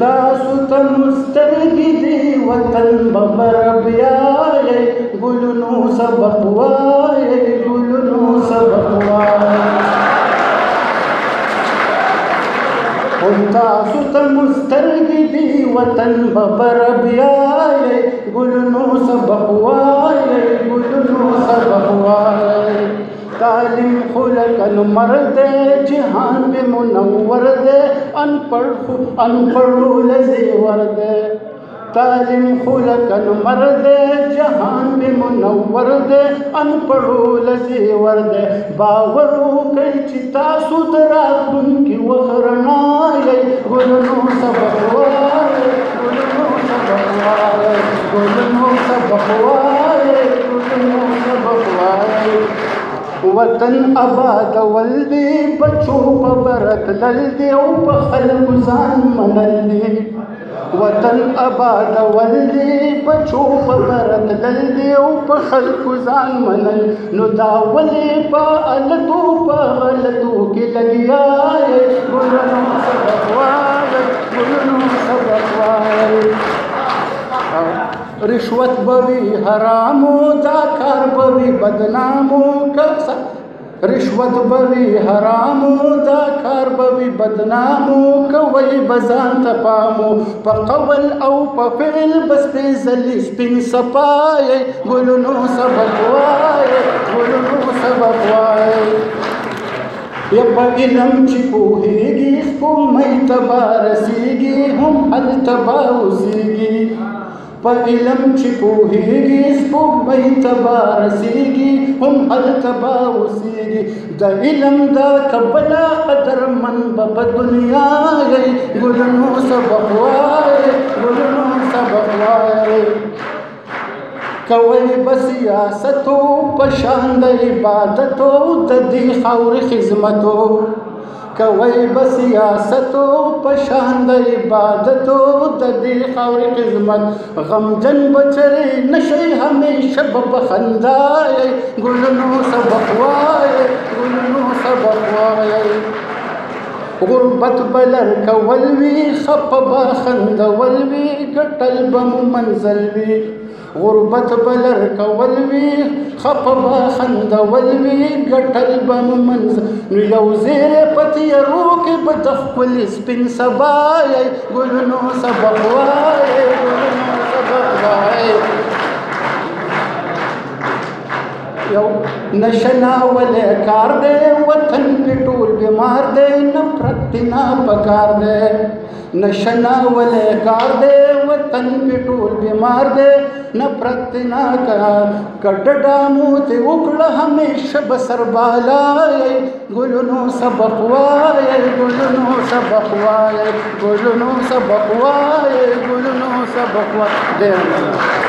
تاسو ته مسترګې دي وطن ببر بیایي ګلونو سبق وایي ګلونو سبق وایي تاسو ته مسترګې دي وطن ببر بیایي ګلونو سبق وایي ګلونو سبق وایي تعلیم خلق مرد جہان پہ منور دے ان پڑھو لزیور دے تعلیم خلق مرد جہان پہ منور دے ان پڑھو لزیور دے باورو کئی چتا سدرا کن کی وخرنائی گلنو سبق وائے گلنو سبق وائے گلنو سبق وائے گلنو سبق وائے وطن آباد ولدی بچو په برت للدی او په خلکو ځان منلدی وطن آباد ولدی بچو په برت للدی او په خلکو ځان منل نو دا ولې په التو په غلطو کې لګیا ګلونو سبق وایي ګلونو سبق وایي رشوت بوی حرامو دا کار بوی بدنامو کسا رشوت بوی حرامو دا کار بوی بدنامو کوي بزان تپامو په قول او په فعل بس په زلی سپین صفای ګلونو سبق وای ګلونو سبق وای یا په علم چې پوهیږي سپوږمۍ تبا رسیږي هم هلته به اوسیږي په علم چې پوهیږي سپوږمۍ تبا رسیږي هم هلته به اوسیږي د علم دا کبله قدرمن به په دنیا یې ګلونو سبق وایي ګلونو سبق وایي کوي به سیاستو په شان د عبادتو د دې خاورې خدمتو کوي به سیاستو په شان د عبادتو د دې خاورې خدمت غمجن بچرې نشئ همیشه به بخندایي ګلونو سبق وایي ګلونو سبق وایي غربت بلر کول وي خپه به خندول وي ګټل به مو منزل وي غربت بلر کول وي خپه به خندول وي ګټل به مو منزل نو یو زیری په تیارو کې به د ښکلي سپین سبا یې ګلونو سبق وایي ګلونو سبق وایي یو نشناولی کار دی وطن پې ټول بیمار دی نفرت پې ناپکار دی نشناولی کار دی وطن پې ټول بیمار دی نفرت پې ناکار که ډډه مو ترې وکړه همیشه به سربالایي ګلونو سبق وایي ګلونو سبق وایي ګلونو سبق وایي ګلونو سبق وایي